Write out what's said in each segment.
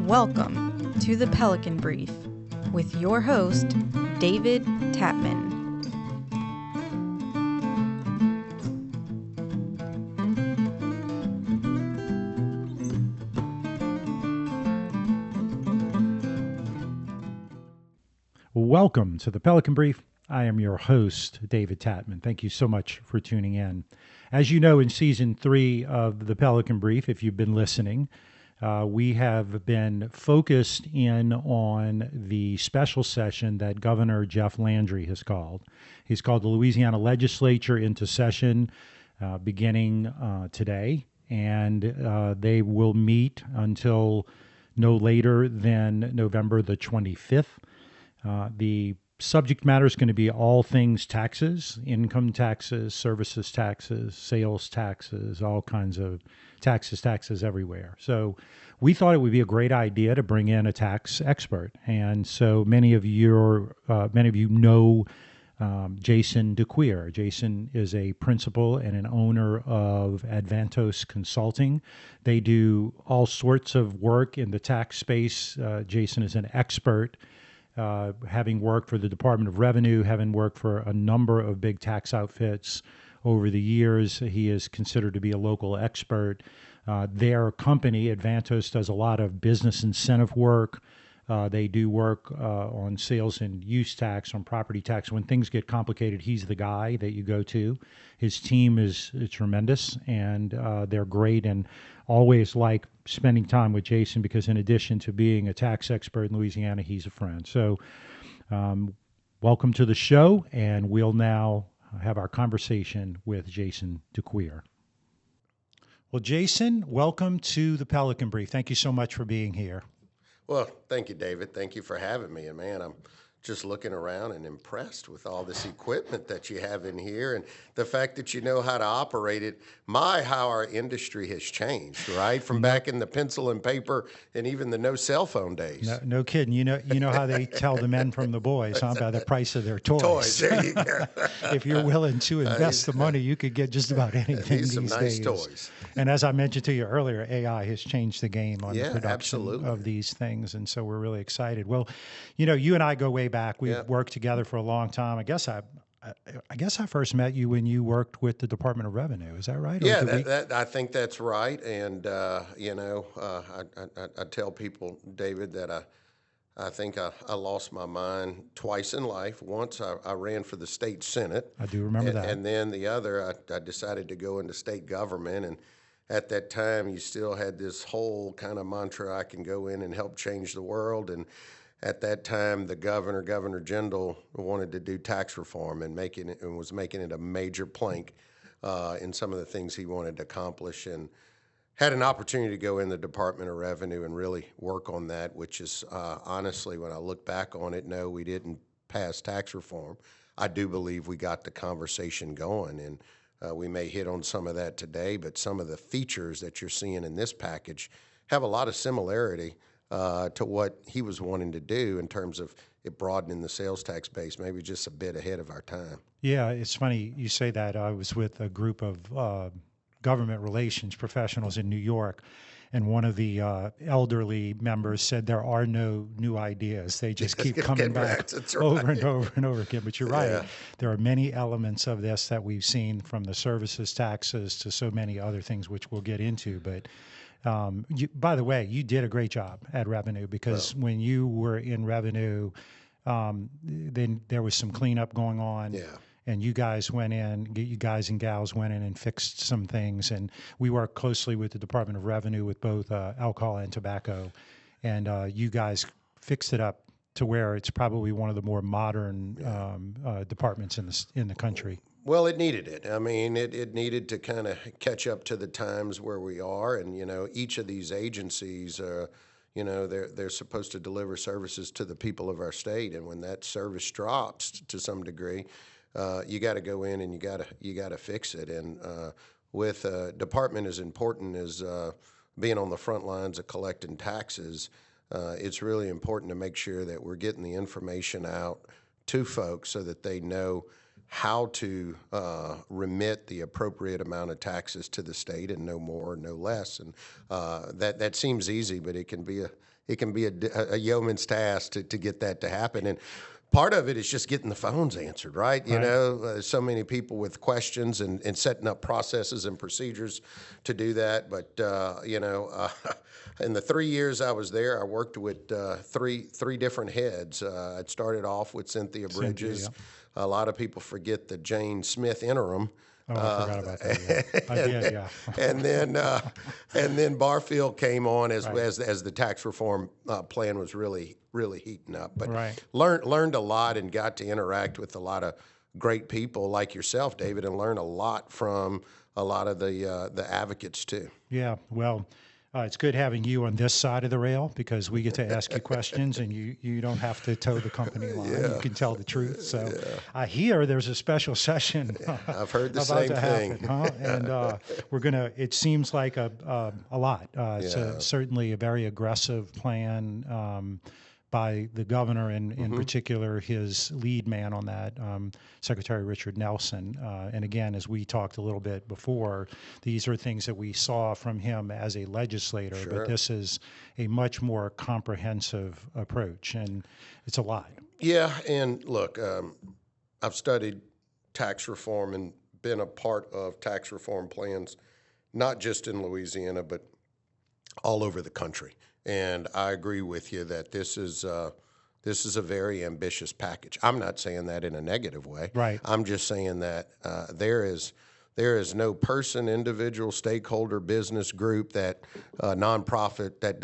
Welcome to the Pelican Brief with your host, David Tatman. Welcome to the Pelican Brief. I am your host, David Tatman. Thank you so much for tuning in. As you know, in Season 3 of the Pelican Brief, if you've been listening, we have been focused in on the special session that Governor Jeff Landry has called. He's called the Louisiana Legislature into session beginning today, and they will meet until no later than November the 25th. The subject matter is going to be all things taxes, income taxes, services taxes, sales taxes, all kinds of taxes everywhere. So we thought it would be a great idea to bring in a tax expert. And so many of you know Jason DeCuir. Jason is a principal and an owner of Advantous Consulting. They do all sorts of work in the tax space. Jason is an expert. Having worked for the Department of Revenue, having worked for a number of big tax outfits over the years, he is considered to be a local expert. Their company, Advantous, does a lot of business incentive work. They do work on sales and use tax, on property tax. When things get complicated, he's the guy that you go to. His team is tremendous, and they're great, and always like spending time with Jason because in addition to being a tax expert in Louisiana, he's a friend. So welcome to the show, and we'll now have our conversation with Jason DeCuir. Well, Jason, welcome to the Pelican Brief. Thank you so much for being here. Well, thank you, David. Thank you for having me. And man, I'm just looking around and impressed with all this equipment that you have in here and the fact that you know how to operate it. How our industry has changed, right? From back in the pencil and paper and even the no cell phone days. No kidding. You know how they tell the men from the boys, huh? By the price of their toys. There you go. If you're willing to invest the money, you could get just about anything these some nice days. Toys. And as I mentioned to you earlier, AI has changed the game on the production absolutely. of these things, and so we're really excited. Well, you know, you and I go way back. We've worked together for a long time. I guess I first met you when you worked with the Department of Revenue. Is that right? Yeah, I think that's right. And I tell people, David, that I think I lost my mind twice in life. Once I ran for the state Senate. I do remember that. And then the other, I decided to go into state government. And at that time, you still had this whole kind of mantra, I can go in and help change the world. And at that time, the Governor General, wanted to do tax reform and was making it a major plank in some of the things he wanted to accomplish, and had an opportunity to go in the Department of Revenue and really work on that, which is honestly, when I look back on it, no, we didn't pass tax reform. I do believe we got the conversation going, and we may hit on some of that today, but some of the features that you're seeing in this package have a lot of similarity to what he was wanting to do in terms of it broadening the sales tax base, maybe just a bit ahead of our time. Yeah, it's funny you say that. I was with a group of government relations professionals in New York, and one of the elderly members said there are no new ideas. They just keep coming back over and over and over again. But you're right. Yeah. There are many elements of this that we've seen, from the services taxes to so many other things, which we'll get into. But by the way, you did a great job at Revenue, because when you were in Revenue, then there was some cleanup going on. Yeah. And you guys and gals went in and fixed some things. And we work closely with the Department of Revenue with both alcohol and tobacco. And you guys fixed it up to where it's probably one of the more modern departments in the country. Well, it needed it. I mean, it needed to kind of catch up to the times where we are. And, each of these agencies, they're supposed to deliver services to the people of our state. And when that service drops to some degree, you got to go in and you got to fix it. And with a department as important as being on the front lines of collecting taxes, it's really important to make sure that we're getting the information out to folks so that they know how to remit the appropriate amount of taxes to the state, and no more, no less. And that seems easy, but it can be it can be a yeoman's task to get that to happen. And part of it is just getting the phones answered, right? You know, so many people with questions and setting up processes and procedures to do that. But, you know, in the 3 years I was there, I worked with three different heads. It started off with Cynthia Bridges. A lot of people forget the Jane Smith interim. Oh, I forgot about that. Yeah. I did, yeah. and then Barfield came on as the tax reform plan was really heating up. But learned a lot and got to interact with a lot of great people like yourself, David, and learn a lot from a lot of the advocates too. Yeah, well, it's good having you on this side of the rail because we get to ask you questions and you don't have to toe the company line. You can tell the truth. So I hear there's a special session. I've heard the about same to thing. Happen, huh? And we're gonna. It seems like a lot. It's certainly a very aggressive plan. By the governor and in particular his lead man on that, Secretary Richard Nelson. And again, as we talked a little bit before, these are things that we saw from him as a legislator, but this is a much more comprehensive approach, and it's a lot. Yeah, and look, I've studied tax reform and been a part of tax reform plans, not just in Louisiana, but all over the country. And I agree with you that this is a very ambitious package. I'm not saying that in a negative way. Right. I'm just saying that there is no person, individual, stakeholder, business group, that nonprofit that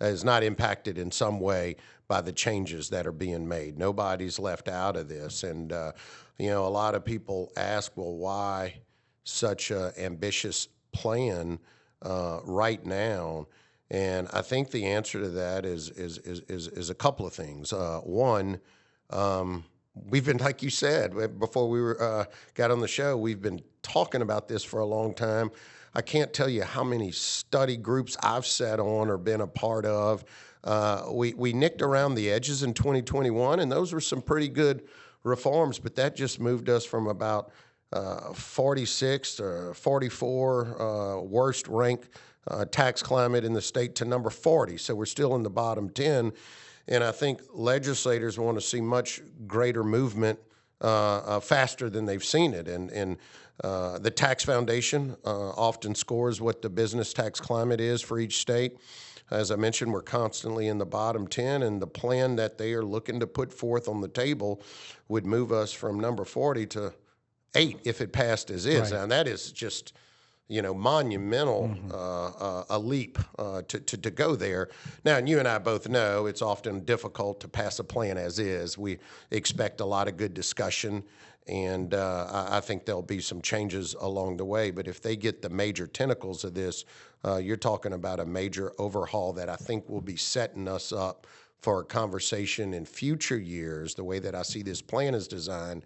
is not impacted in some way by the changes that are being made. Nobody's left out of this. And you know, a lot of people ask, well, why such an ambitious plan right now? And I think the answer to that is a couple of things. One, we've been, like you said, before we got on the show, we've been talking about this for a long time. I can't tell you how many study groups I've sat on or been a part of. We nicked around the edges in 2021, and those were some pretty good reforms, but that just moved us from about 46 to 44 worst ranked tax climate in the state to number 40. So we're still in the bottom 10. And I think legislators want to see much greater movement faster than they've seen it. And the Tax Foundation often scores what the business tax climate is for each state. As I mentioned, we're constantly in the bottom 10, and the plan that they are looking to put forth on the table would move us from number 40 to 8 if it passed as is. And that is just, you know, monumental a leap to go there. Now, and you and I both know it's often difficult to pass a plan as is. We expect a lot of good discussion, and I think there'll be some changes along the way. But if they get the major tentacles of this, you're talking about a major overhaul that I think will be setting us up for a conversation in future years, the way that I see this plan is designed,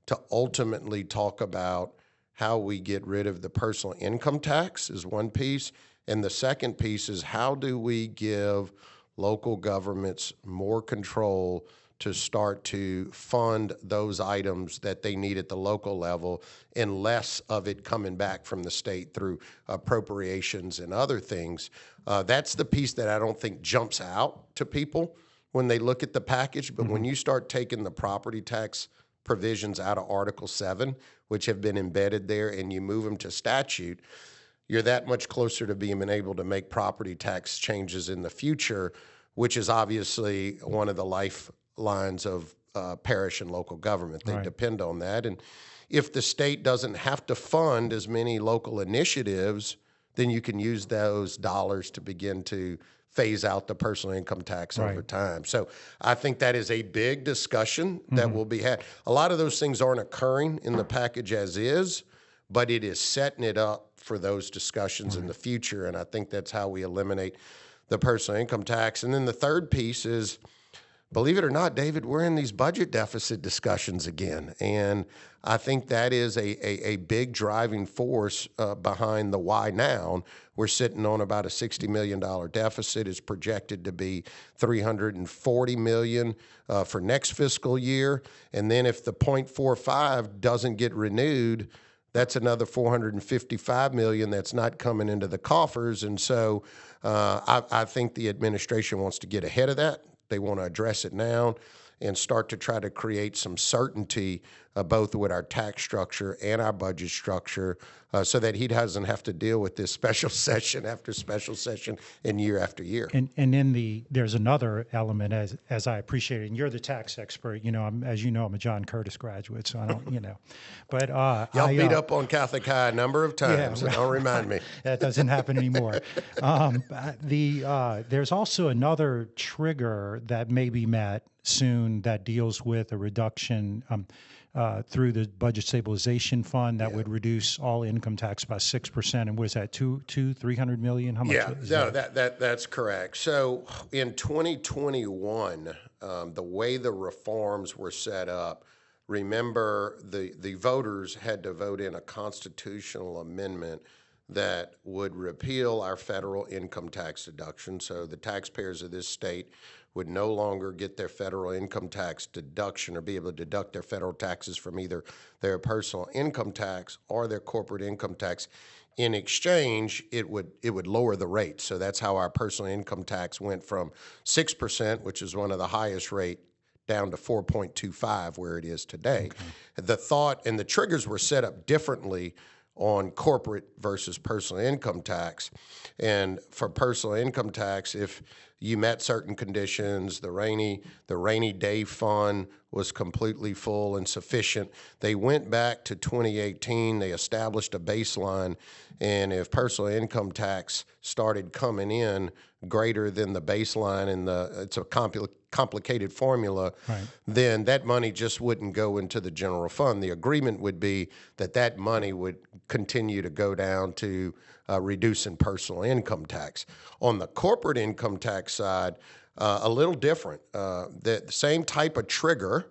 to ultimately talk about how we get rid of the personal income tax is one piece. And the second piece is how do we give local governments more control to start to fund those items that they need at the local level, and less of it coming back from the state through appropriations and other things. That's the piece that I don't think jumps out to people when they look at the package. But when you start taking the property tax provisions out of Article 7, which have been embedded there, and you move them to statute, you're that much closer to being able to make property tax changes in the future, which is obviously one of the lifelines of parish and local government. They depend on that. And if the state doesn't have to fund as many local initiatives, then you can use those dollars to begin to phase out the personal income tax over time. So I think that is a big discussion that will be had. A lot of those things aren't occurring in the package as is, but it is setting it up for those discussions in the future, and I think that's how we eliminate the personal income tax. And then the third piece is, believe it or not, David, we're in these budget deficit discussions again, and I think that is a big driving force behind the why now. We're sitting on about a $60 million deficit. It's projected to be $340 million for next fiscal year. And then if the 0.45 doesn't get renewed, That's another $455 million that's not coming into the coffers. And so I think the administration wants to get ahead of that. They want to address it now and start to try to create some certainty both with our tax structure and our budget structure so that he doesn't have to deal with this special session after special session and year after year. And there's another element, as I appreciate it, and you're the tax expert. As you know, I'm a John Curtis graduate, so I don't, But y'all beat up on Catholic High a number of times, so don't remind me. That doesn't happen anymore. There's also another trigger that may be met soon that deals with a reduction through the budget stabilization fund that would reduce all income tax by 6%. And what is that, $300 million? How much? That's correct. So in 2021, the way the reforms were set up, remember the voters had to vote in a constitutional amendment that would repeal our federal income tax deduction. So the taxpayers of this state would no longer get their federal income tax deduction or be able to deduct their federal taxes from either their personal income tax or their corporate income tax. In exchange, it would lower the rate. So that's how our personal income tax went from 6%, which is one of the highest rate, down to 4.25, where it is today. Okay. The thought and the triggers were set up differently on corporate versus personal income tax. And for personal income tax, if you met certain conditions, the rainy day fund was completely full and sufficient. They went back to 2018, they established a baseline, and if personal income tax started coming in greater than the baseline, and it's a complicated formula, right, then that money just wouldn't go into the general fund. The agreement would be that money would continue to go down to reducing personal income tax. On the corporate income tax side, a little different. The same type of trigger,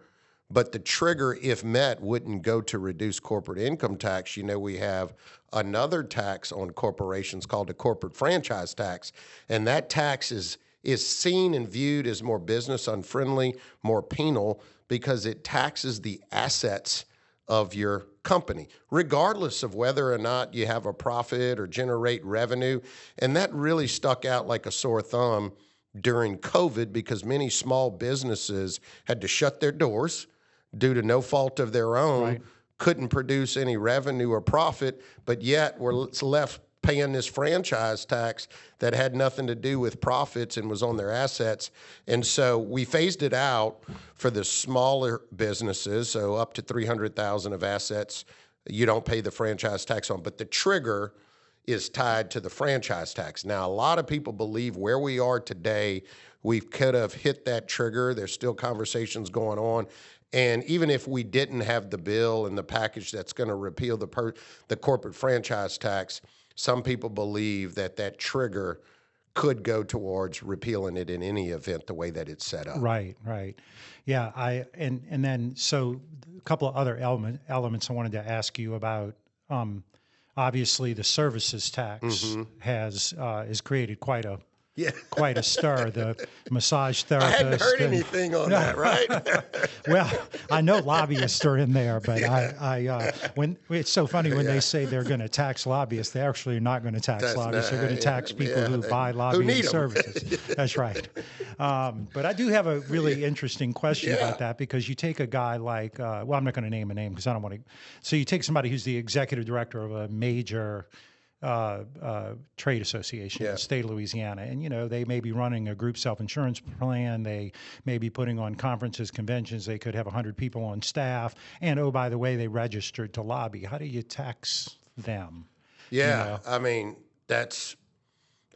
but the trigger, if met, wouldn't go to reduce corporate income tax. We have another tax on corporations called the corporate franchise tax, and that tax is seen and viewed as more business unfriendly, more penal, because it taxes the assets of your company, regardless of whether or not you have a profit or generate revenue. And that really stuck out like a sore thumb during COVID because many small businesses had to shut their doors due to no fault of their own, right, couldn't produce any revenue or profit, but yet were left paying this franchise tax that had nothing to do with profits and was on their assets. And so we phased it out for the smaller businesses, so up to $300,000 of assets, you don't pay the franchise tax on, but the trigger is tied to the franchise tax. Now, a lot of people believe where we are today, we could have hit that trigger. There's still conversations going on. And even if we didn't have the bill and the package that's going to repeal the corporate franchise tax, some people believe that trigger could go towards repealing it in any event the way that it's set up. Right. Yeah, and then so a couple of other elements I wanted to ask you about. Obviously, the services tax has created quite a stir. The massage therapist. I hadn't heard anything on that, right? Well, I know lobbyists are in there, but when it's so funny when they say they're going to tax lobbyists, they're actually not going to tax lobbyists. They're going to tax people who buy lobbying services. That's right. But I do have a really interesting question about that because you take a guy like, well, I'm not going to name a name because I don't want to. So you take somebody who's the executive director of a major trade association in the state of Louisiana. And, they may be running a group self-insurance plan. They may be putting on conferences, conventions. They could have 100 people on staff. And, oh, by the way, they registered to lobby. How do you tax them? Yeah, I mean,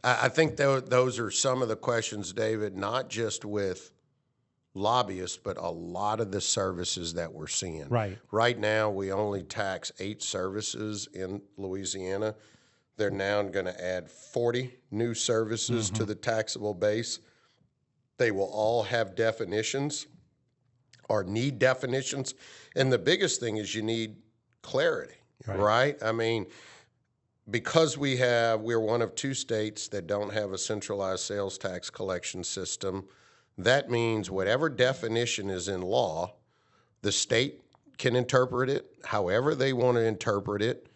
I think those are some of the questions, David, not just with lobbyists, but a lot of the services that we're seeing. Right. Right now, we only tax 8 services in Louisiana. They're now going to add 40 new services to the taxable base. They will all have definitions or need definitions. And the biggest thing is you need clarity, right? I mean, because we're one of 2 states that don't have a centralized sales tax collection system, that means whatever definition is in law, the state can interpret it however they want to interpret it,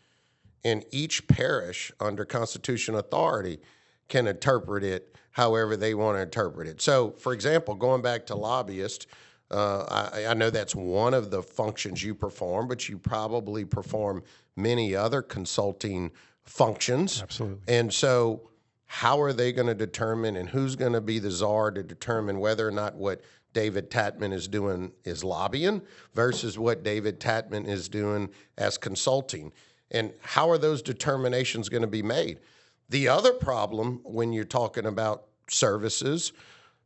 and each parish under constitutional authority can interpret it however they want to interpret it. So, for example, going back to lobbyist, I know that's one of the functions you perform, but you probably perform many other consulting functions. Absolutely. And so how are they going to determine, and who's going to be the czar to determine whether or not what David Tatman is doing is lobbying versus what David Tatman is doing as consulting? And how are those determinations going to be made? The other problem when you're talking about services,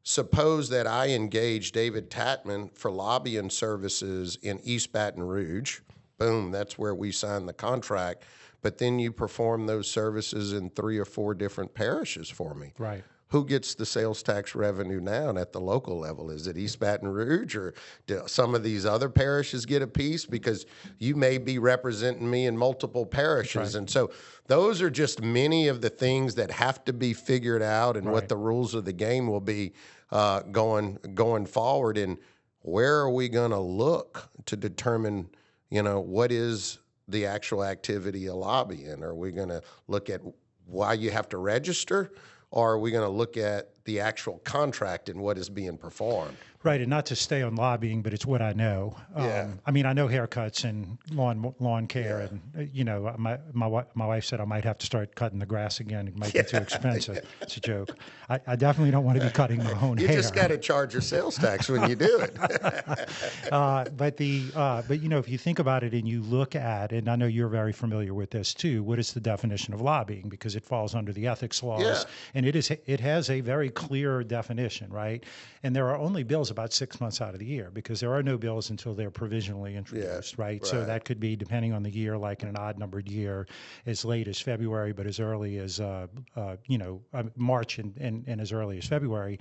suppose that I engage David Tatman for lobbying services in East Baton Rouge. Boom, that's where we sign the contract. But then you perform those services in 3 or 4 different parishes for me. Right. Who gets the sales tax revenue now at the local level? Is it East Baton Rouge, or do some of these other parishes get a piece? Because you may be representing me in multiple parishes. Right. And so those are just many of the things that have to be figured out, and what the rules of the game will be going forward. And where are we going to look to determine, what is the actual activity of lobbying? Are we going to look at why you have to register? Or are we going to look at the actual contract and what is being performed? Right, and not to stay on lobbying, but it's what I know. I mean, I know haircuts and lawn care, and my wife said I might have to start cutting the grass again. It might be too expensive. It's a joke. I definitely don't want to be cutting my own hair. You just got to charge your sales tax when you do it. But if you think about it and you look at, and I know you're very familiar with this too, what is the definition of lobbying? Because it falls under the ethics laws, and it has a very clear definition, right? And there are only bills about 6 months out of the year, because there are no bills until they're provisionally introduced, right? So that could be, depending on the year, like in an odd-numbered year, as late as February, but as early as March and as early as February.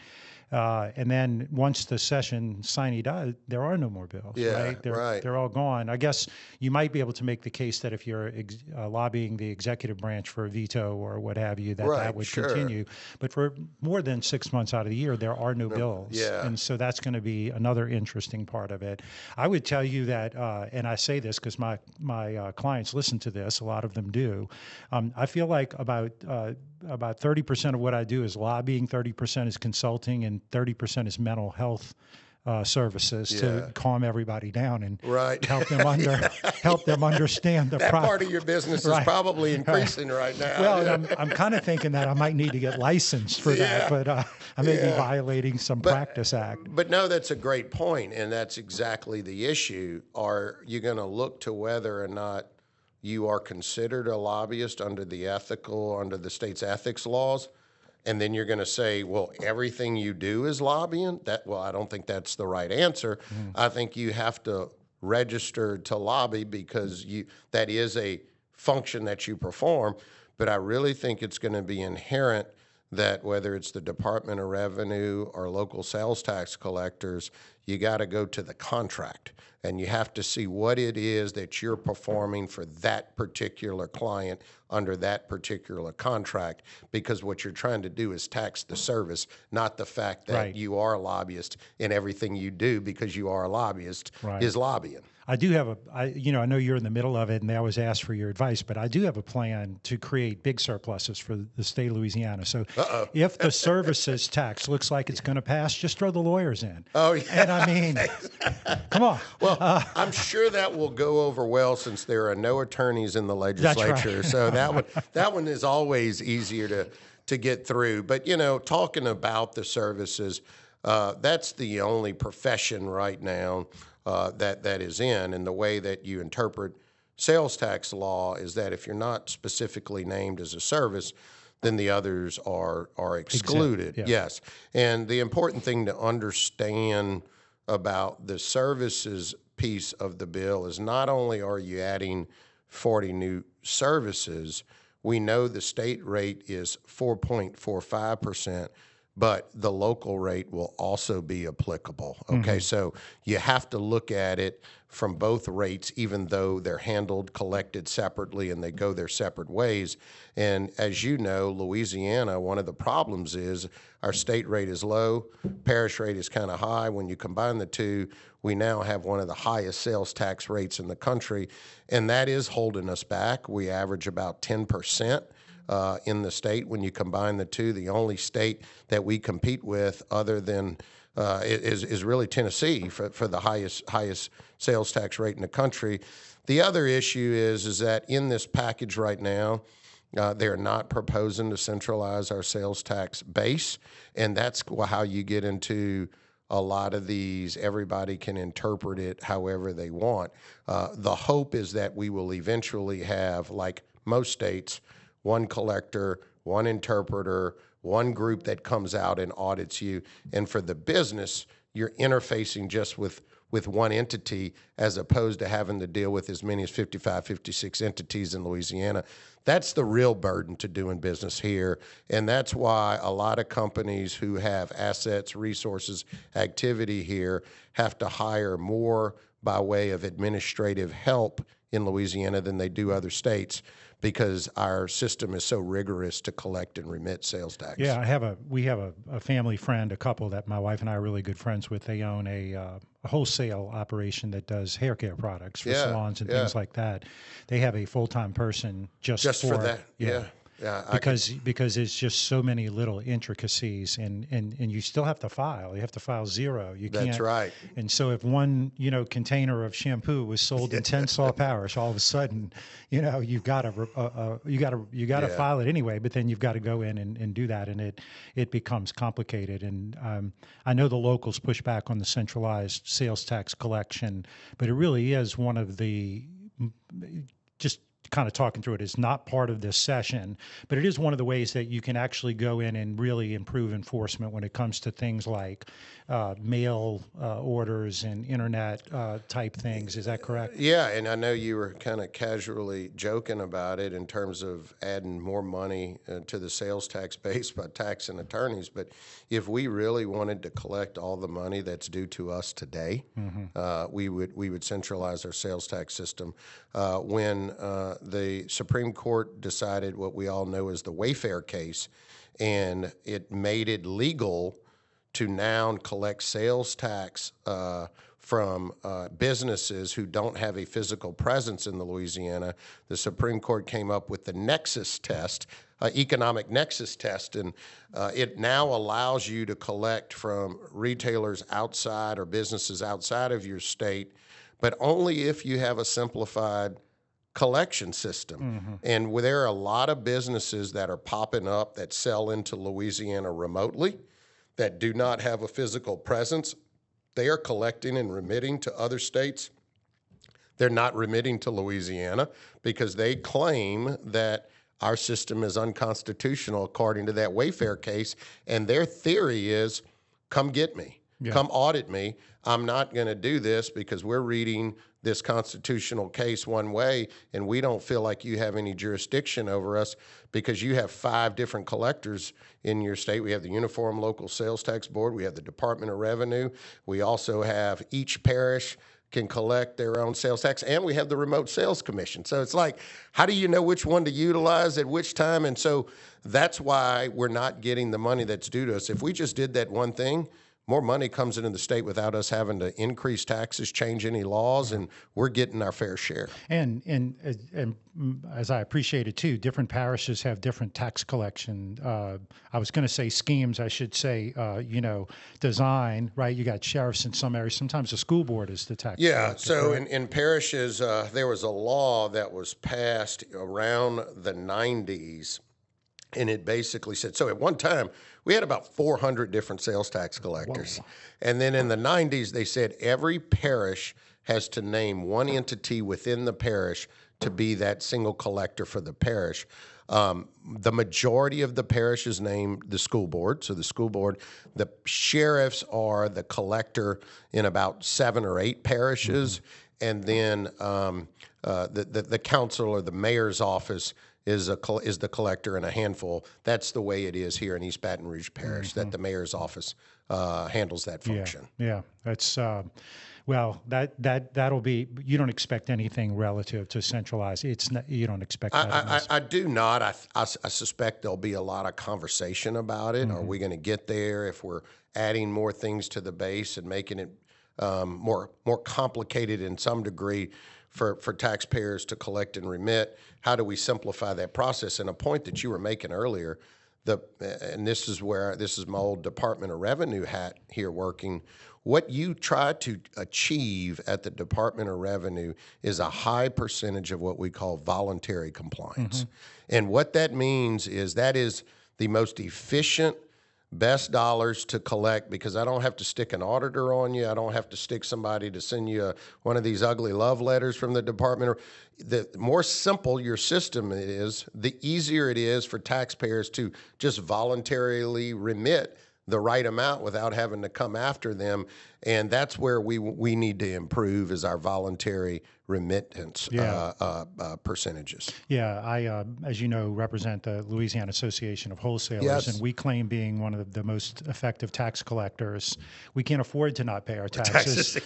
And then once the session sine die, there are no more bills, right? They're all gone. I guess you might be able to make the case that if you're lobbying the executive branch for a veto or what have you, that would continue. But for more than 6 months out of the year, there are no bills. And so that's going to be another interesting part of it. I would tell you that, and I say this because my clients listen to this, a lot of them do. I feel like about 30% of what I do is lobbying, 30% is consulting, and 30% is mental health services to calm everybody down and help them help them understand the that part of your business is probably increasing right now. Well, I'm kind of thinking that I might need to get licensed for that, but I may be violating some practice act. But no, that's a great point, and that's exactly the issue. Are you going to look to whether or not you are considered a lobbyist under the state's ethics laws? And then you're going to say, well, everything you do is lobbying? I don't think that's the right answer. I think you have to register to lobby because that is a function that you perform. But I really think it's going to be inherent that whether it's the Department of Revenue or local sales tax collectors, you got to go to the contract. And you have to see what it is that you're performing for that particular client under that particular contract, because what you're trying to do is tax the service, not the fact that you are a lobbyist and everything you do because you are a lobbyist is lobbying. I do have I know you're in the middle of it, and they always ask for your advice, but I do have a plan to create big surpluses for the state of Louisiana. So if the services tax looks like it's going to pass, just throw the lawyers in. Oh, yeah. And I mean, come on. Well, I'm sure that will go over well since there are no attorneys in the legislature. That's So that one is always easier to get through. But, talking about the services, that's the only profession right now that is in, and the way that you interpret sales tax law is that if you're not specifically named as a service, then the others are excluded. Yes. And the important thing to understand about the services piece of the bill is not only are you adding 40 new services, we know the state rate is 4.45%, but the local rate will also be applicable. Okay, so you have to look at it from both rates, even though they're handled, collected separately, and they go their separate ways. And as you know, Louisiana, one of the problems is our state rate is low, parish rate is kind of high. When you combine the two, we now have one of the highest sales tax rates in the country, and that is holding us back. We average about 10%. In the state when you combine the two. The only state that we compete with other than is really Tennessee for the highest sales tax rate in the country. The other issue is that in this package right now, they're not proposing to centralize our sales tax base, and that's how you get into a lot of these. Everybody can interpret it however they want. The hope is that we will eventually have, like most states, one collector, one interpreter, one group that comes out and audits you. And for the business, you're interfacing just with one entity as opposed to having to deal with as many as 55, 56 entities in Louisiana. That's the real burden to doing business here. And that's why a lot of companies who have assets, resources, activity here have to hire more by way of administrative help in Louisiana than they do other states, because our system is so rigorous to collect and remit sales tax. Yeah, we have a family friend, a couple that my wife and I are really good friends with. They own a wholesale operation that does hair care products for salons and things like that. They have a full-time person just for that. Yeah. Because it's just so many little intricacies, and you still have to file. You have to file zero. You can't. That's right. And so if one container of shampoo was sold in Tensaw Parish, all of a sudden, you've got to file it anyway. But then you've got to go in and do that, and it becomes complicated. And I know the locals push back on the centralized sales tax collection, but it really is one of the just kind of talking through it. It's not part of this session, but it is one of the ways that you can actually go in and really improve enforcement when it comes to things like mail orders and internet type things. Is that correct? Yeah, and I know you were kind of casually joking about it in terms of adding more money to the sales tax base by taxing attorneys, but if we really wanted to collect all the money that's due to us today, we would centralize our sales tax system. When the Supreme Court decided what we all know as the Wayfair case, and it made it legal to now collect sales tax from businesses who don't have a physical presence in Louisiana. The Supreme Court came up with the nexus test, economic nexus test, and it now allows you to collect from retailers outside or businesses outside of your state, but only if you have a simplified collection system. And there are a lot of businesses that are popping up that sell into Louisiana remotely, that do not have a physical presence. They are collecting and remitting to other states. They're not remitting to Louisiana because they claim that our system is unconstitutional according to that Wayfair case. And their theory is, come get me. Yeah. Come audit me. I'm not going to do this because we're reading this constitutional case one way, and we don't feel like you have any jurisdiction over us because you have 5 different collectors in your state. We have the Uniform Local Sales Tax Board. We have the Department of Revenue. We also have each parish can collect their own sales tax, and we have the Remote Sales Commission. So it's like, how do you know which one to utilize at which time? And so that's why we're not getting the money that's due to us. If we just did that one thing, more money comes into the state without us having to increase taxes, change any laws, and we're getting our fair share. And as I appreciate it too, different parishes have different tax collection. I was going to say schemes. I should say, design. Right? You got sheriffs in some areas. Sometimes the school board is the tax. Yeah. collector, So right? in parishes, there was a law that was passed around the 90s. And it basically said, so at one time, we had about 400 different sales tax collectors. Whoa. And then in the 90s, they said every parish has to name one entity within the parish to be that single collector for the parish. The majority of the parishes named the school board. So the school board, the sheriffs are the collector in about 7 or 8 parishes. And then the council or the mayor's office is the collector in a handful. That's the way it is here in East Baton Rouge Parish, that the mayor's office handles that function. Yeah. That's well, that'll be. You don't expect anything relative to centralized. It's not, you don't expect that. I do not. I suspect there'll be a lot of conversation about it. Are we going to get there if we're adding more things to the base and making it more complicated in some degree for taxpayers to collect and remit? How do we simplify that process? And a point that you were making earlier, and this is my old Department of Revenue hat here working. What you try to achieve at the Department of Revenue is a high percentage of what we call voluntary compliance. And what that means is that is the most efficient, best dollars to collect, because I don't have to stick an auditor on you. I don't have to stick somebody to send you one of these ugly love letters from the department. The more simple your system is, the easier it is for taxpayers to just voluntarily remit the right amount without having to come after them. And that's where we need to improve, is our voluntary remittance percentages. Yeah, I, as you know, represent the Louisiana Association of Wholesalers, Yes. and we claim being one of the most effective tax collectors. We can't afford to not pay our taxes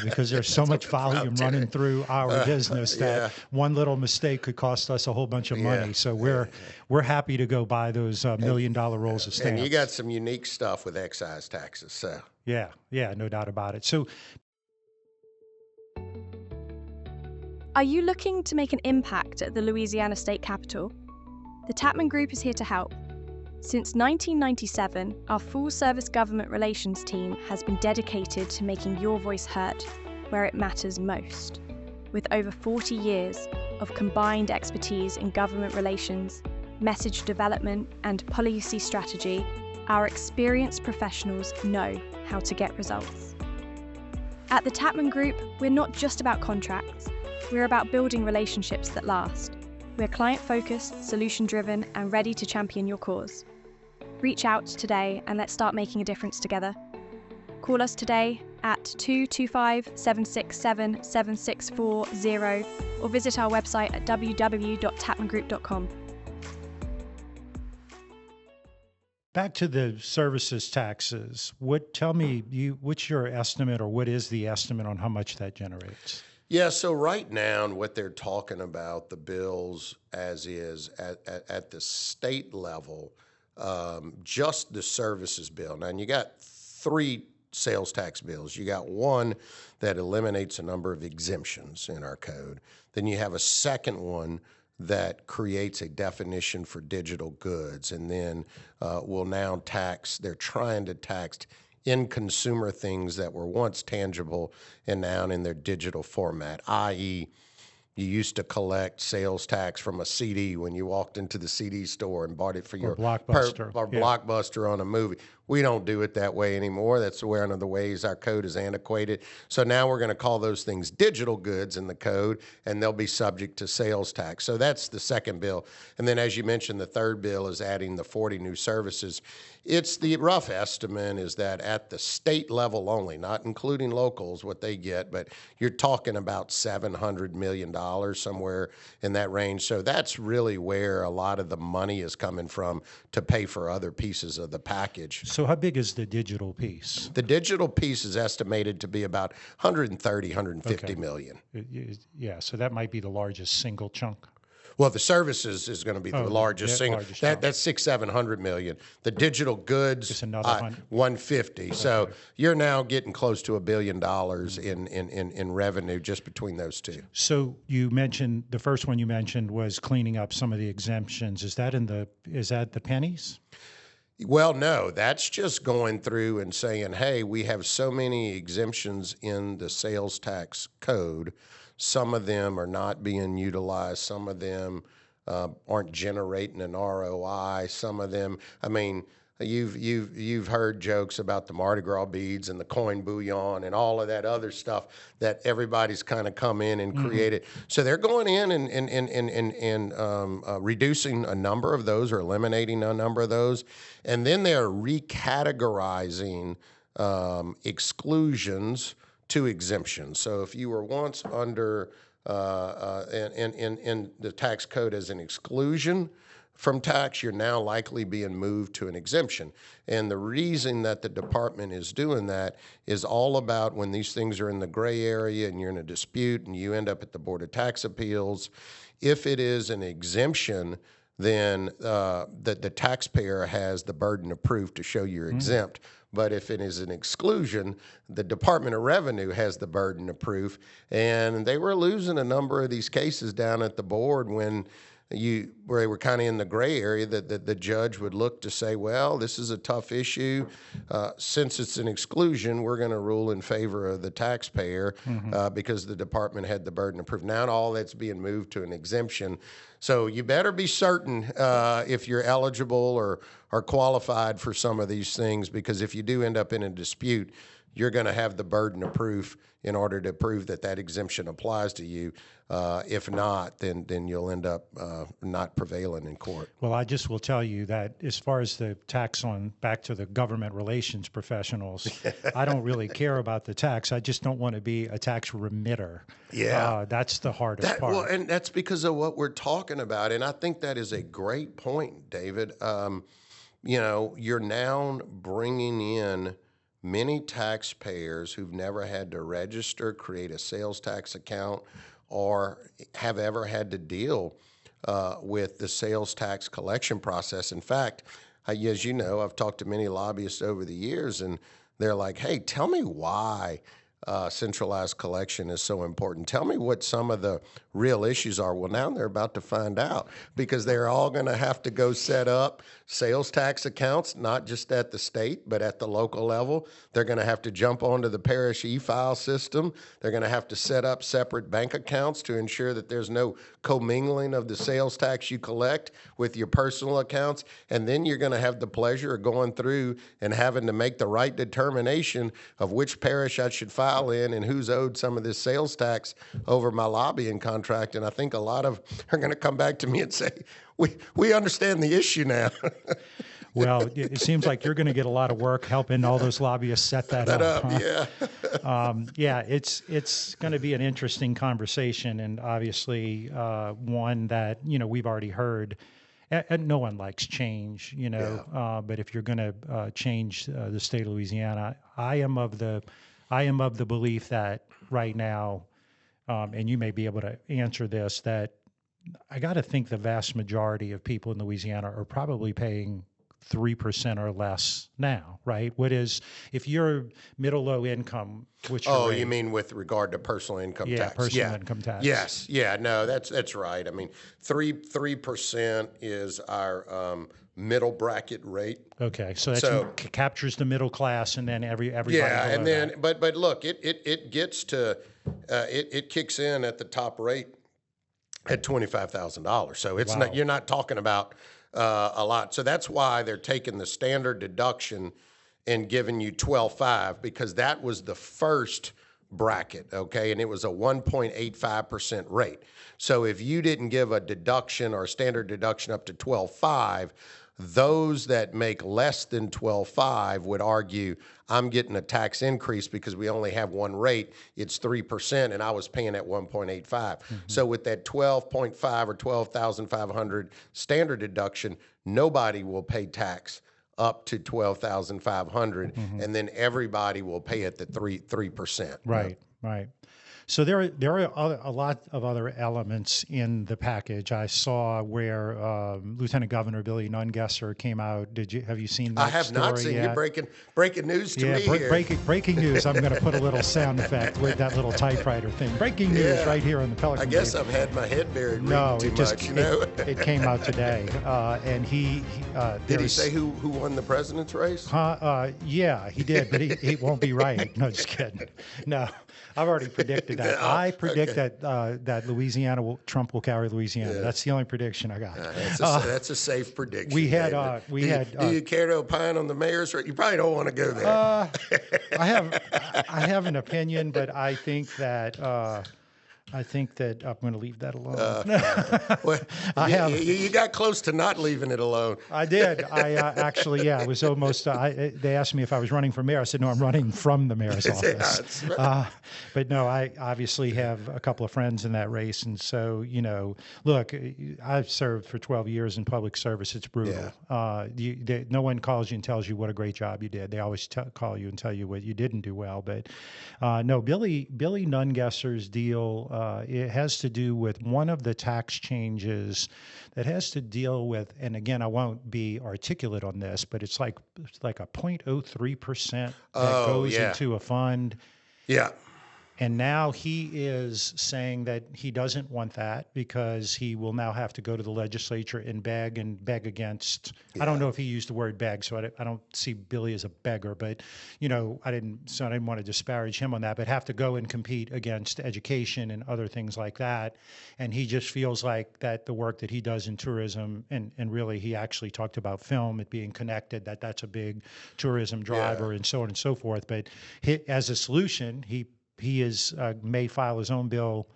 because there's so much volume running through our business that one little mistake could cost us a whole bunch of money. So we're happy to go buy those $1 million rolls of stamps. And you got some unique stuff with excise taxes. So. Yeah, no doubt about it. So, are you looking to make an impact at the Louisiana State Capitol? The Tatman Group is here to help. Since 1997, our full-service government relations team has been dedicated to making your voice heard where it matters most. With over 40 years of combined expertise in government relations, message development, and policy strategy, our experienced professionals know how to get results. At the Tatman Group, we're not just about contracts. We're about building relationships that last. We're client-focused, solution-driven, and ready to champion your cause. Reach out today and let's start making a difference together. Call us today at 225-767-7640 or visit our website at www.tatmangroup.com. back to the services taxes. Tell me, what's your estimate, or what is the estimate on how much that generates? Yeah, so right now, what they're talking about, the bills as is at the state level, just the services bill. Now, and you got three sales tax bills. You got one that eliminates a number of exemptions in our code. Then you have a second one that creates a definition for digital goods, and then will now they're trying to tax in consumer things that were once tangible and now in their digital format, i.e., you used to collect sales tax from a CD when you walked into the CD store and bought it for your Blockbuster. Blockbuster on a movie. We don't do it that way anymore. That's one of the ways our code is antiquated. So now we're going to call those things digital goods in the code, and they'll be subject to sales tax. So that's the second bill. And then, as you mentioned, the third bill is adding the 40 new services. It's the rough estimate is that at the state level only, not including locals, what they get, but you're talking about $700 million, somewhere in that range. So that's really where a lot of the money is coming from to pay for other pieces of the package. So how big is the digital piece? The digital piece is estimated to be about 150 million. Yeah, so that might be the largest single chunk. Well, the services is going to be the largest single. That's 600-700 million. The digital goods, just another 150. Okay. So you're now getting close to $1 billion in revenue just between those two. So you mentioned the first one you mentioned was cleaning up some of the exemptions. Is that the pennies? Well, no, that's just going through and saying, hey, we have so many exemptions in the sales tax code. Some of them are not being utilized. Some of them aren't generating an ROI. Some of them, I mean, you've heard jokes about the Mardi Gras beads and the coin bullion and all of that other stuff that everybody's kind of come in and created. So they're going in and reducing a number of those or eliminating a number of those, and then they're recategorizing exclusions to exemptions. So if you were once under in the tax code as an exclusion from tax, you're now likely being moved to an exemption. And the reason that the department is doing that is all about when these things are in the gray area and you're in a dispute and you end up at the Board of Tax Appeals. If it is an exemption, then the taxpayer has the burden of proof to show you're exempt. But if it is an exclusion, the Department of Revenue has the burden of proof. And they were losing a number of these cases down at the board when where they were kind of in the gray area, that the judge would look to say, well, this is a tough issue. Since it's an exclusion, we're going to rule in favor of the taxpayer because the department had the burden of proof. Now all that's being moved to an exemption. So you better be certain if you're eligible or qualified for some of these things, because if you do end up in a dispute, you're going to have the burden of proof in order to prove that that exemption applies to you. If not, then you'll end up not prevailing in court. Well, I just will tell you that as far as the tax on, back to the government relations professionals, I don't really care about the tax. I just don't want to be a tax remitter. Yeah. That's the hardest part. Well, and that's because of what we're talking about. And I think that is a great point, David. You're now bringing in many taxpayers who've never had to register, create a sales tax account, or have ever had to deal with the sales tax collection process. In fact, as you know, I've talked to many lobbyists over the years, and they're like, hey, tell me why centralized collection is so important. Tell me what some of the real issues are. Well, now they're about to find out, because they're all going to have to go set up sales tax accounts, not just at the state, but at the local level. They're going to have to jump onto the parish e-file system. They're going to have to set up separate bank accounts to ensure that there's no commingling of the sales tax you collect with your personal accounts. And then you're going to have the pleasure of going through and having to make the right determination of which parish I should file in and who's owed some of this sales tax over my lobbying contract. And I think a lot of are going to come back to me and say, we understand the issue now. Well, it seems like you're going to get a lot of work helping all those lobbyists set that up. Huh? Yeah. It's going to be an interesting conversation, and obviously one that we've already heard. And no one likes change, but if you're going to change the state of Louisiana, I am of the belief that right now, and you may be able to answer this, that I got to think the vast majority of people in Louisiana are probably paying 3% or less now, right? If you're middle low income, which you mean with regard to personal income tax? Yeah, personal income tax. Yes, no, that's right. I mean, 3% is our middle bracket rate. Okay, so captures the middle class, and then everybody. Yeah, and then that. but look, it gets to it kicks in at the top rate at $25,000. So it's not, you're not talking about a lot. So that's why they're taking the standard deduction and giving you 12.5, because that was the first bracket, okay, and it was a 1.85% rate. So if you didn't give a deduction or a standard deduction up to 12.5, those that make less than 12.5 would argue, I'm getting a tax increase because we only have one rate. It's 3%, and I was paying at 1.85. Mm-hmm. So with that 12.5 or 12,500 standard deduction, nobody will pay tax up to 12,500, and then everybody will pay at the 3%. Right. So there are a lot of other elements in the package. I saw where Lieutenant Governor Billy Nungesser came out. Have you seen that? I have not seen yet? You breaking news to me here. Breaking news. I'm going to put a little sound effect with that little typewriter thing. Breaking news right here on the Pelican Brief. I guess I've had my head buried too much. It came out today, and he did he say who won the president's race? Yeah, he did, but he won't be right. No, just kidding. No. I've already predicted that. I predict that Trump will carry Louisiana. Yeah. That's the only prediction I got. That's a safe prediction. Do you care to opine on the mayor's race? You probably don't want to go there. I have an opinion, but I think that I think that I'm going to leave that alone. Well, you got close to not leaving it alone. I did. I actually, I was almost. They asked me if I was running for mayor. I said, no, I'm running from the mayor's office. Right. But no, I obviously have a couple of friends in that race, and so look, I've served for 12 years in public service. It's brutal. Yeah. No one calls you and tells you what a great job you did. They always call you and tell you what you didn't do well. But no, Billy Nungesser's deal. It has to do with one of the tax changes that has to deal with, and again, I won't be articulate on this, but it's like a 0.03% that goes into a fund. Yeah. And now he is saying that he doesn't want that because he will now have to go to the legislature and beg against. I don't know if he used the word beg, so I don't see Billy as a beggar. But I didn't want to disparage him on that. But have to go and compete against education and other things like that. And he just feels like that the work that he does in tourism, and really he actually talked about film, it being connected, that's a big tourism driver and so on and so forth. But as a solution, he may file his own bill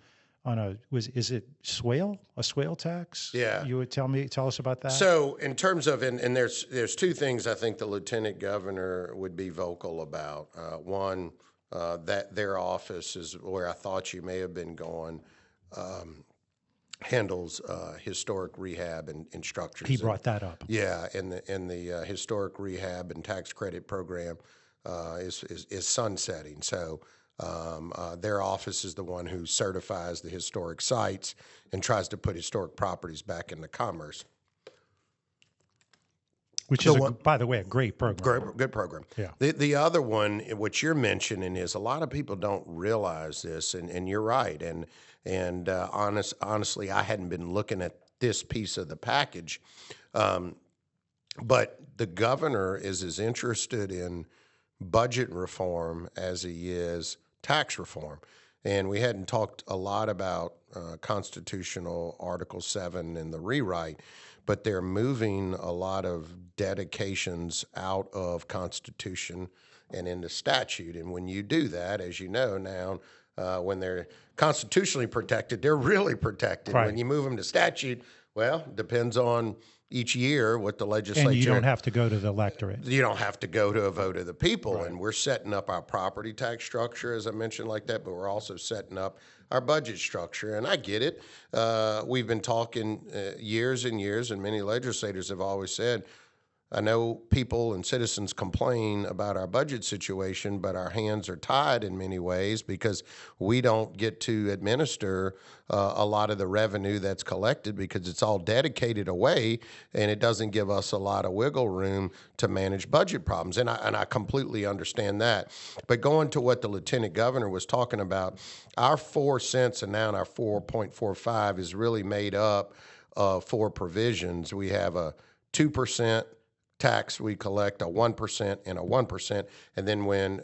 on is it a swale tax? Yeah. You would tell us about that? So in terms of, and there's two things I think the lieutenant governor would be vocal about. One, that their office is where I thought you may have been going, handles historic rehab and structures. He brought that up. Yeah, and the historic rehab and tax credit program is sunsetting. So their office is the one who certifies the historic sites and tries to put historic properties back into commerce. Which is, by the way, a great program. Good program. Yeah. The other one, what you're mentioning, is a lot of people don't realize this, and you're right. And honestly, I hadn't been looking at this piece of the package, but the governor is as interested in budget reform as he is tax reform. And we hadn't talked a lot about constitutional Article 7 and the rewrite, but they're moving a lot of dedications out of Constitution and into statute. And when you do that, as you know now, when they're constitutionally protected, they're really protected. Right. When you move them to statute, well, depends on each year what the legislature... And you don't have to go to the electorate. You don't have to go to a vote of the people. Right. And we're setting up our property tax structure, as I mentioned, like that, but we're also setting up our budget structure. And I get it. We've been talking years and years, and many legislators have always said, I know people and citizens complain about our budget situation, but our hands are tied in many ways because we don't get to administer a lot of the revenue that's collected because it's all dedicated away, and it doesn't give us a lot of wiggle room to manage budget problems. And I completely understand that. But going to what the lieutenant governor was talking about, our 4 cents and now our 4.45 is really made up of 4 provisions. We have a 2% tax we collect, a 1% and a 1%. And then when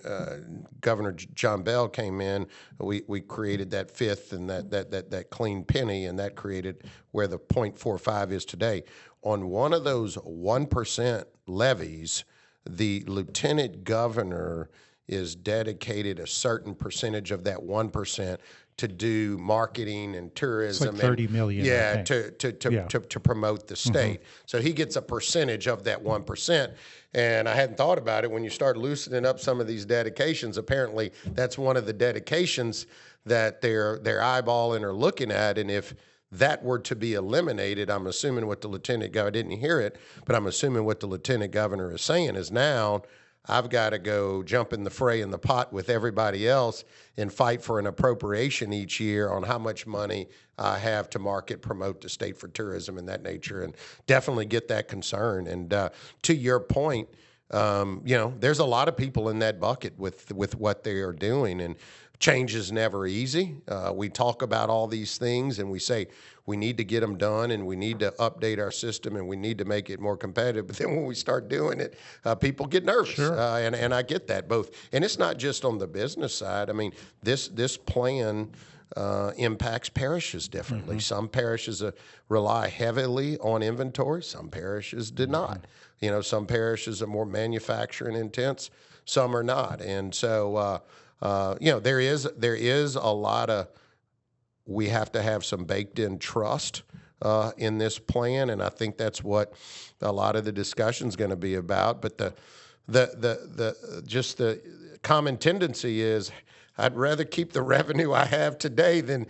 Governor John Bell came in, we created that fifth and that clean penny, and that created where the 0.45 is today. On one of those 1% levies, the lieutenant governor is dedicated a certain percentage of that 1% to do marketing and tourism. It's like $30 million. Yeah, to promote the state. Mm-hmm. So he gets a percentage of that 1%. And I hadn't thought about it. When you start loosening up some of these dedications, apparently that's one of the dedications that they're eyeballing or looking at. And if that were to be eliminated, I'm assuming what the lieutenant governor, I didn't hear it, but I'm assuming what the lieutenant governor is saying is now I've got to go jump in the fray in the pot with everybody else and fight for an appropriation each year on how much money I have to market, promote the state for tourism and that nature, and definitely get that concern. And to your point, there's a lot of people in that bucket with what they are doing, and change is never easy. We talk about all these things and we say we need to get them done and we need to update our system and we need to make it more competitive. But then when we start doing it, people get nervous. Sure. And I get that both. And it's not just on the business side. I mean, this plan impacts parishes differently. Mm-hmm. Some parishes rely heavily on inventory. Some parishes do not. Mm-hmm. Some parishes are more manufacturing intense. Some are not. And so, there is a lot of we have to have some baked-in trust in this plan, and I think that's what a lot of the discussion is going to be about. But the common tendency is, I'd rather keep the revenue I have today than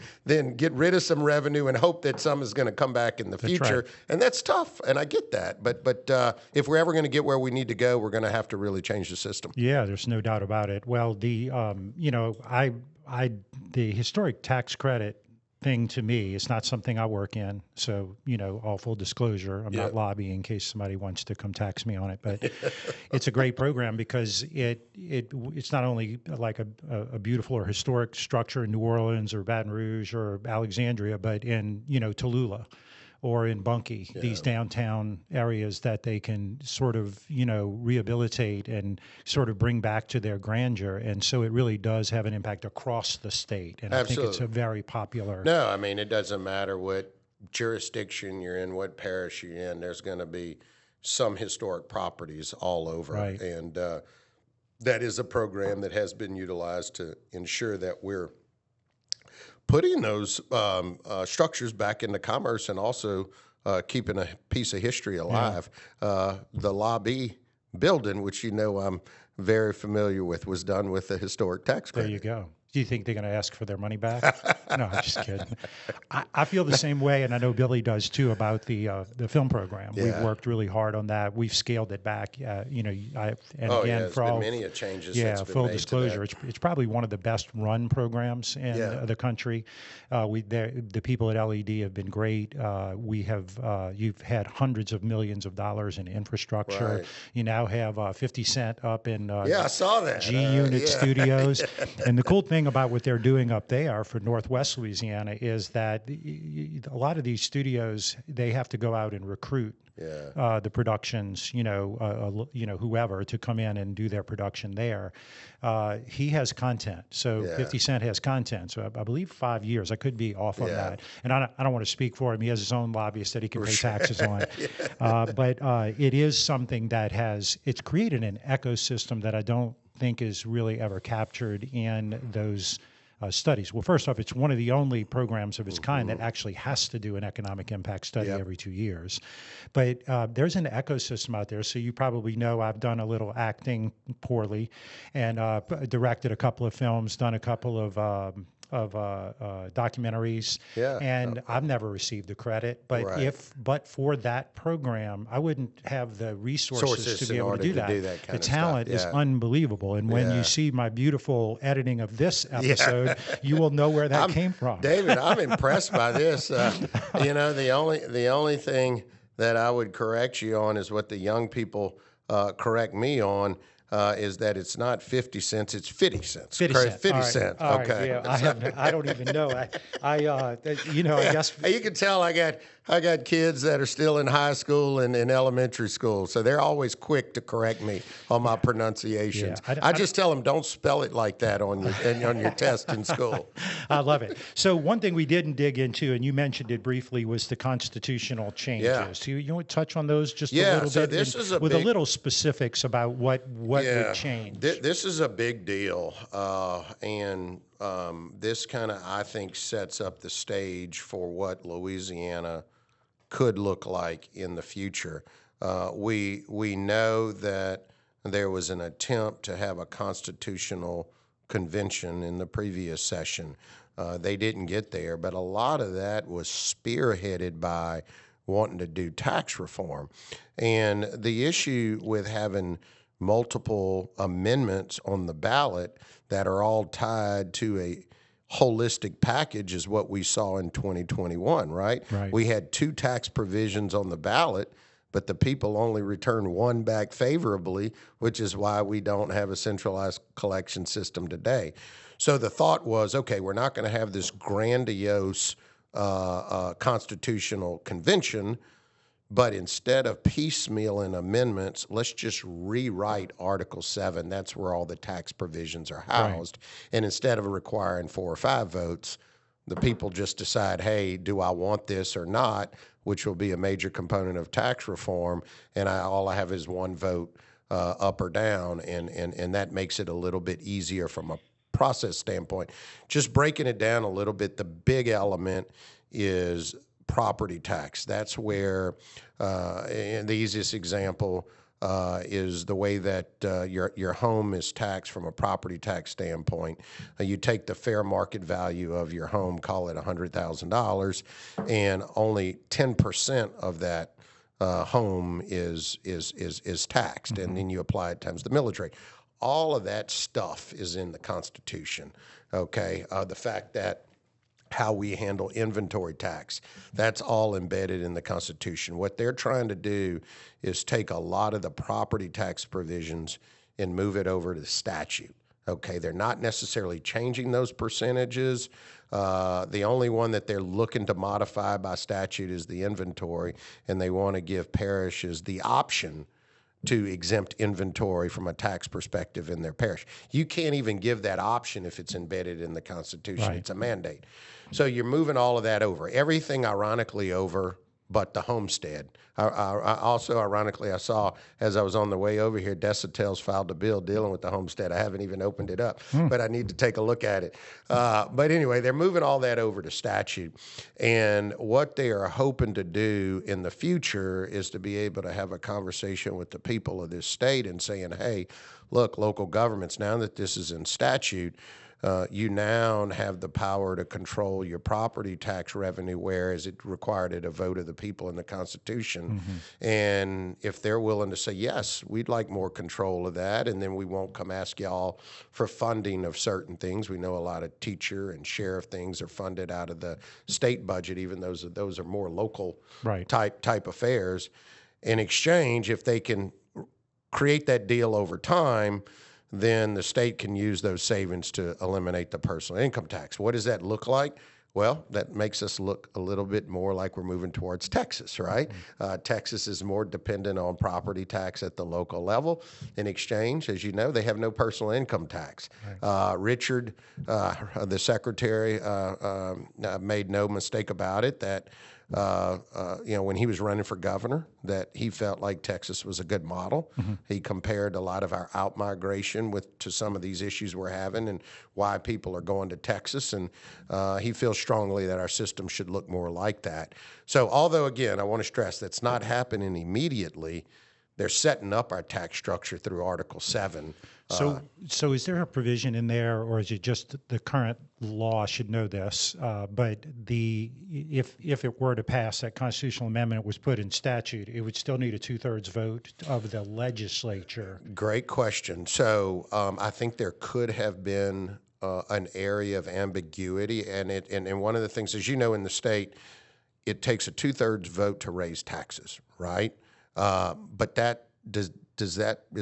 get rid of some revenue and hope that some is going to come back in the future. Right. And that's tough, and I get that. But if we're ever going to get where we need to go, we're going to have to really change the system. Yeah, there's no doubt about it. Well, the the historic tax credit thing to me is not something I work in. So, all full disclosure, I'm not lobbying in case somebody wants to come tax me on it. But it's a great program because it's not only like a beautiful or historic structure in New Orleans or Baton Rouge or Alexandria, but in, Tallulah or in Bunkie, these downtown areas that they can sort of, rehabilitate and sort of bring back to their grandeur. And so it really does have an impact across the state. And Absolutely. I think it's a very popular. No, I mean, it doesn't matter what jurisdiction you're in, what parish you're in, there's going to be some historic properties all over. Right. And that is a program that has been utilized to ensure that we're putting those structures back into commerce and also keeping a piece of history alive. The lobby building, which I'm very familiar with, was done with a historic tax credit. There you go. Do you think they're going to ask for their money back? No, I'm just kidding. I feel the same way, and I know Billy does too, about the film program. Yeah. We've worked really hard on that. We've scaled it back. There's For all, been many changes. Yeah, that's been full made to disclosure, that. it's probably one of the best run programs in the country. The people at LED have been great. You've had hundreds of millions of dollars in infrastructure. Right. You now have 50 Cent up in I saw that. G-Unit Studios. And the cool thing about what they're doing up there for Northwest Louisiana is that a lot of these studios, they have to go out and recruit the productions, whoever to come in and do their production there. He has content. So 50 Cent has content. So I believe 5 years. I could be off on that. And I don't want to speak for him. He has his own lobbyist that he can pay taxes on. But it is something that it's created an ecosystem that I don't think is really ever captured in those studies. Well, first off, it's one of the only programs of its kind that actually has to do an economic impact study every 2 years. But there's an ecosystem out there. So you probably know I've done a little acting poorly and directed a couple of films, done a couple of documentaries, and I've never received the credit. But but for that program, I wouldn't have the resources to be able to do that. The talent is unbelievable, and when you see my beautiful editing of this episode, you will know where that came from. David, I'm impressed by this. The only thing that I would correct you on is what the young people correct me on. Is that it's not 50 cents, it's 50 cents. 50 cents. 50 cents. All Okay. Right, yeah, I don't even know. I guess. You can tell I got kids that are still in high school and in elementary school, so they're always quick to correct me on my pronunciations. I just tell them, don't spell it like that on your test in school. I love it. So one thing we didn't dig into, and you mentioned it briefly, was the constitutional changes. Yeah. So you want to touch on those just a little so bit? This is a little specifics about what would change. This is a big deal, and this kind of, I think, sets up the stage for what Louisiana could look like in the future. We know that there was an attempt to have a constitutional convention in the previous session. They didn't get there, but a lot of that was spearheaded by wanting to do tax reform. And the issue with having multiple amendments on the ballot that are all tied to a holistic package is what we saw in 2021, right? We had 2 tax provisions on the ballot, but the people only returned 1 back favorably, which is why we don't have a centralized collection system today. So the thought was, okay, we're not going to have this grandiose constitutional convention, but instead of piecemealing amendments, let's just rewrite Article 7. That's where all the tax provisions are housed. And instead of requiring 4 or 5 votes, the people just decide, hey, do I want this or not, which will be a major component of tax reform. And all I have is 1 vote up or down. And that makes it a little bit easier from a process standpoint. Just breaking it down a little bit, the big element is property tax. That's where, in the easiest example, is the way that your home is taxed from a property tax standpoint. You take the fair market value of your home, call it $100,000, and only 10% of that home is taxed, and then you apply it times the millage rate. All of that stuff is in the Constitution. Okay, the fact that how we handle inventory tax. That's all embedded in the Constitution. What they're trying to do is take a lot of the property tax provisions and move it over to the statute. Okay, they're not necessarily changing those percentages. The only one that they're looking to modify by statute is the inventory, and they want to give parishes the option to exempt inventory from a tax perspective in their parish. You can't even give that option if it's embedded in the Constitution. Right. It's a mandate. So you're moving all of that over. Everything, ironically, over but the homestead. I also, ironically, I saw, as I was on the way over here, Desautel's filed a bill dealing with the homestead. I haven't even opened it up, but I need to take a look at it. But anyway, they're moving all that over to statute. And what they are hoping to do in the future is to be able to have a conversation with the people of this state and saying, hey, look, local governments, now that this is in statute, you now have the power to control your property tax revenue, whereas it required a vote of the people in the Constitution. And if they're willing to say, yes, we'd like more control of that, and then we won't come ask y'all for funding of certain things. We know a lot of teacher and sheriff things are funded out of the state budget, even those are more local type affairs. In exchange, if they can create that deal over time, then the state can use those savings to eliminate the personal income tax. What does that look like? Well, that makes us look a little bit more like we're moving towards Texas, right? Texas is more dependent on property tax at the local level. In exchange, as you know, they have no personal income tax. Richard, the secretary, made no mistake about it that when he was running for governor, that he felt like Texas was a good model. He compared a lot of our out-migration to some of these issues we're having and why people are going to Texas, and he feels strongly that our system should look more like that. So although, again, I want to stress that's not happening immediately, they're setting up our tax structure through Article 7. So is there a provision in there, or is it just the current law should know this, but if it were to pass, that constitutional amendment was put in statute, it would still need a 2/3 vote of the legislature? Great question. So I think there could have been an area of ambiguity, and one of the things, as you know, in the state, it takes a 2/3 vote to raise taxes, right? But that is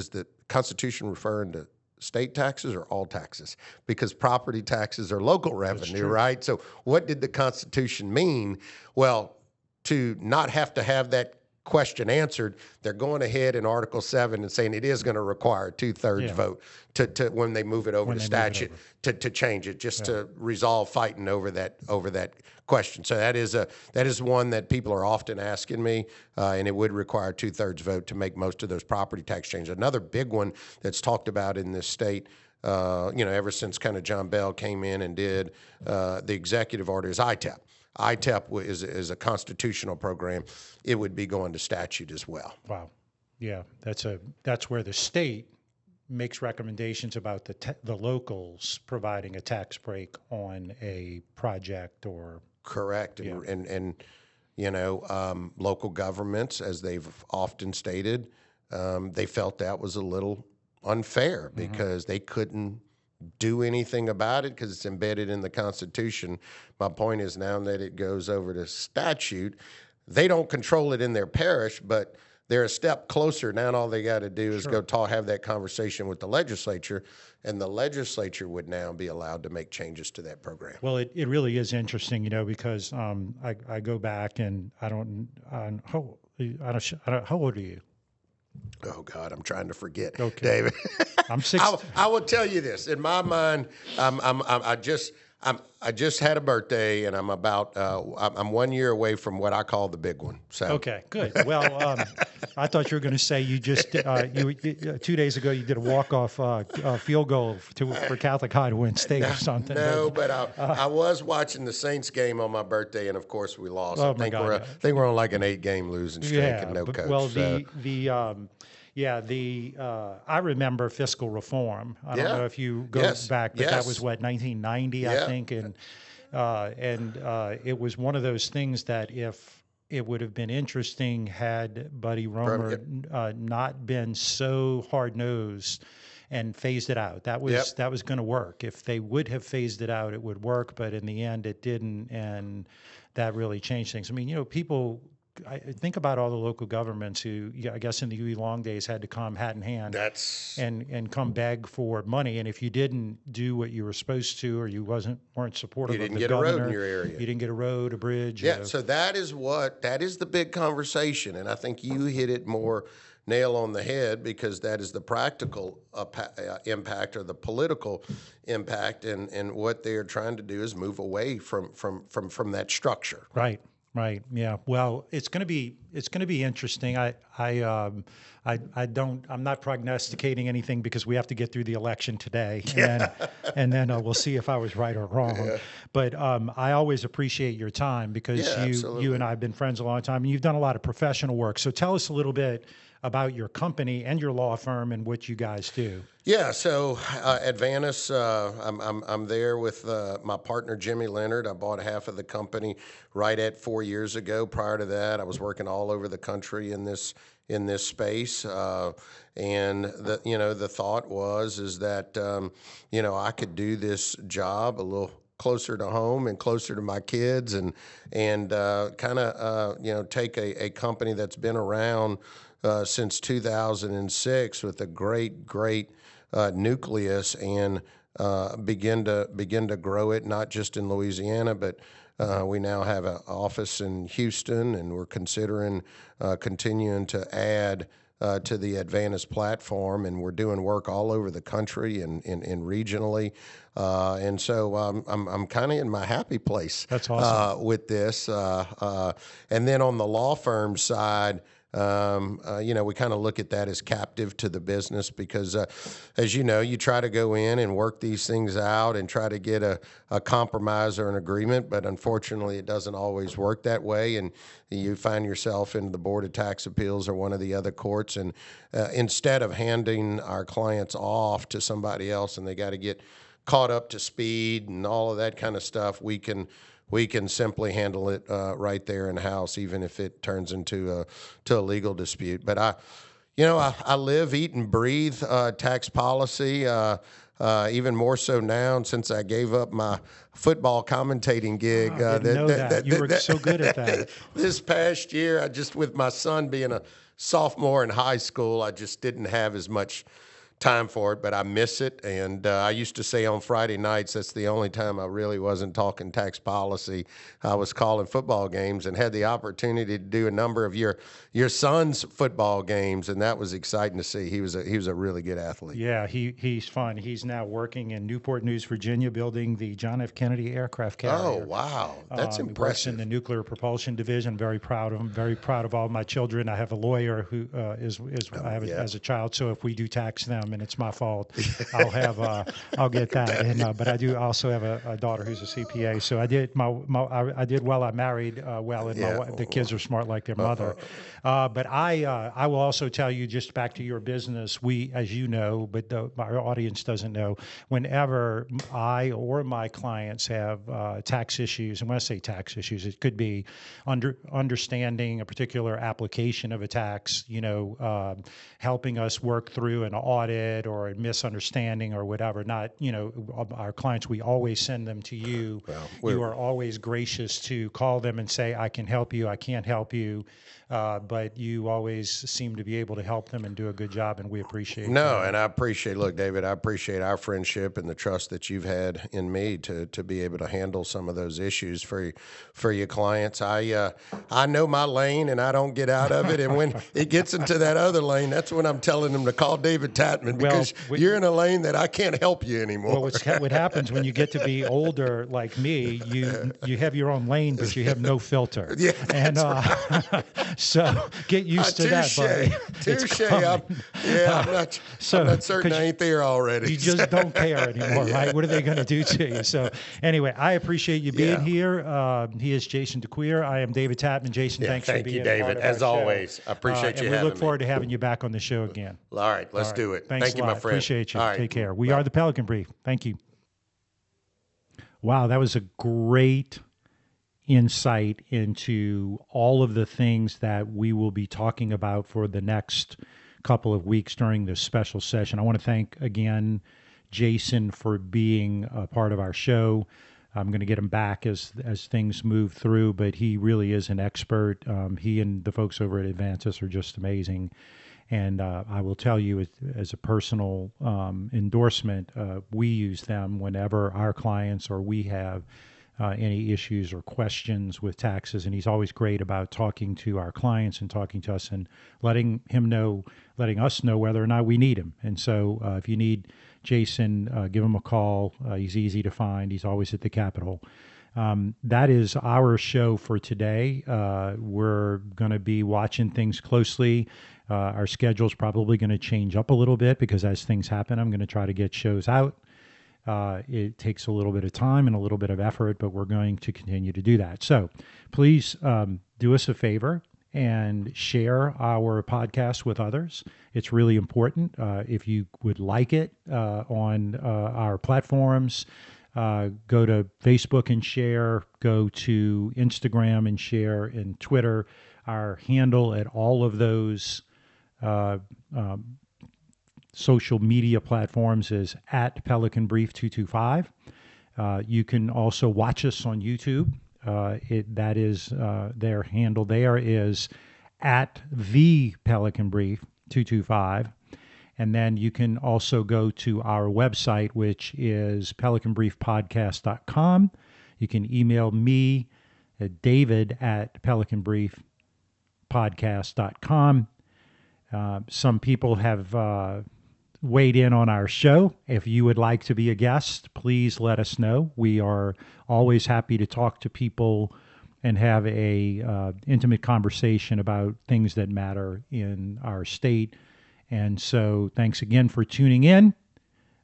the Constitution referring to state taxes or all taxes? Because property taxes are local revenue, right? So what did the Constitution mean? Well, to not have to have that question answered, they're going ahead in Article 7 and saying it is going to require a 2/3 vote to when they move it over to statute to change it, just to resolve fighting over that question. So that is one that people are often asking me, and it would require a 2/3 vote to make most of those property tax changes. Another big one that's talked about in this state, ever since kind of John Bell came in and did the executive order, is ITEP. ITEP is a constitutional program. It would be going to statute as well. Wow. Yeah, that's where the state makes recommendations about the locals providing a tax break on a project or... Correct. And local governments, as they've often stated, they felt that was a little unfair because they couldn't do anything about it because it's embedded in the Constitution. My point is now that it goes over to statute, they don't control it in their parish, but they're a step closer. Now all they got to do is have that conversation with the legislature, and the legislature would now be allowed to make changes to that program. Well, it really is interesting, because I go back and how old are you? Oh God, I'm trying to forget, okay. David. I'm 6. I will tell you this. In my mind, I just had a birthday, and I'm about I'm 1 year away from what I call the big one. So Okay, good. Well, I thought you were going to say you just 2 days ago you did a walk-off field goal for Catholic High to win state or something. No, but I was watching the Saints game on my birthday, and of course we lost. Oh, I think my God, I think we're on like an 8-game losing streak and no coach. Well, so. I remember fiscal reform. I don't know if you go back, but that was what 1990, I think, and it was one of those things that if it would have been interesting had Buddy Romer not been so hard-nosed and phased it out. That was going to work. If they would have phased it out, it would work. But in the end, it didn't, and that really changed things. I mean, people. I think about all the local governments who, I guess in the Huey Long days, had to come hat in hand and come beg for money. And if you didn't do what you were supposed to, or you weren't supportive of the governor, you didn't get a road in your area. You didn't get a road, a bridge. Yeah, so that is the big conversation. And I think you hit it more nail on the head, because that is the practical impact, or the political impact. And what they're trying to do is move away from that structure. Right. Right. Yeah. Well, it's going to be interesting. I'm not prognosticating anything, because we have to get through the election today, and then we'll see if I was right or wrong. Yeah. But I always appreciate your time, because you and I have been friends a long time, and you've done a lot of professional work. So tell us a little bit about your company and your law firm and what you guys do. Yeah, so Advantous, I'm there with my partner Jimmy Leonard. I bought half of the company right at 4 years ago. Prior to that, I was working all over the country in this space, and the thought is that I could do this job a little closer to home and closer to my kids, and kind of take a company that's been around since 2006 with a great nucleus, and begin to grow it, not just in Louisiana, but we now have an office in Houston, and we're considering continuing to add to the Advantous platform, and we're doing work all over the country and regionally, and so I'm kind of in my happy place. That's awesome. With this, and then on the law firm side, we kind of look at that as captive to the business, because as you know, you try to go in and work these things out and try to get a compromise or an agreement, but unfortunately it doesn't always work that way, and you find yourself in the Board of Tax Appeals or one of the other courts, and instead of handing our clients off to somebody else and they got to get caught up to speed and all of that kind of stuff, we can simply handle it right there in house, even if it turns into a legal dispute. But I live, eat, and breathe tax policy. Even more so now, and since I gave up my football commentating gig. I didn't know that. You were so good at that. This past year, with my son being a sophomore in high school, I just didn't have as much time for it, but I miss it. And I used to say on Friday nights, that's the only time I really wasn't talking tax policy. I was calling football games, and had the opportunity to do a number of your son's football games, and that was exciting to see. He was a really good athlete. Yeah, he's fun. He's now working in Newport News, Virginia, building the John F. Kennedy aircraft carrier. Oh, wow. That's impressive. He works in the nuclear propulsion division. Very proud of him. Very proud of all my children. I have a lawyer who I have as a child, so if we do tax them and it's my fault, I'll get that. And but I do also have a daughter who's a CPA. So I did I did well. I married well, and the kids are smart like their mother. But I will also tell you, just back to your business, we, as you know, but our audience doesn't know, whenever I or my clients have tax issues, and when I say tax issues, it could be understanding a particular application of a tax, helping us work through an audit or a misunderstanding or whatever. Not, our clients, we always send them to you. Well, you are always gracious to call them and say, I can help you, I can't help you. But you always seem to be able to help them and do a good job, and we appreciate it. No, and I appreciate, look, David, I appreciate our friendship and the trust that you've had in me to be able to handle some of those issues for your clients. I know my lane, and I don't get out of it, and when it gets into that other lane, that's when I'm telling them to call David Tatman, driving because you're in a lane that I can't help you anymore. Well, what happens when you get to be older like me, you have your own lane, but you have no filter. Yeah, that's right. So get used to that, buddy. Touche. I'm not certain I ain't there already. You just don't care anymore, right? What are they going to do to you? So anyway, I appreciate you being here. He is Jason DeCuir. I am David Tatman. Jason, thanks for being here. Thank you, David. As always, I appreciate you having me. And we look forward to having you back on the show again. All right, let's do it. Thanks Thank you, my friend. Appreciate you. All right. Take care. We are the Pelican Brief. Thank you. Wow, that was a great insight into all of the things that we will be talking about for the next couple of weeks during this special session. I want to thank again Jason for being a part of our show. I'm going to get him back as things move through, but he really is an expert. He and the folks over at Advantous are just amazing. And I will tell you, as a personal endorsement, we use them whenever our clients or we have any issues or questions with taxes. And he's always great about talking to our clients and talking to us and letting us know whether or not we need him. And so if you need Jason, give him a call. He's easy to find. He's always at the Capitol. That is our show for today. We're going to be watching things closely. Our schedule's probably going to change up a little bit because as things happen, I'm going to try to get shows out. It takes a little bit of time and a little bit of effort, but we're going to continue to do that. So please do us a favor and share our podcast with others. It's really important. If you would like it on our platforms, go to Facebook and share, go to Instagram and share, and Twitter. Our handle at all of those social media platforms is at Pelican Brief 225. You can also watch us on YouTube. That is their handle there is at the Pelican Brief 225. And then you can also go to our website, which is pelicanbriefpodcast.com. You can email me at david@pelicanbriefpodcast.com. Some people have weighed in on our show. If you would like to be a guest, please let us know. We are always happy to talk to people and have a intimate conversation about things that matter in our state. And so thanks again for tuning in.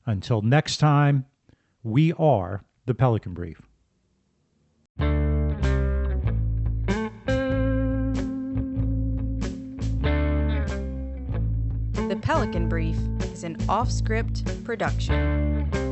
Until next time, we are the Pelican Brief. The Pelican Brief is an off-script production.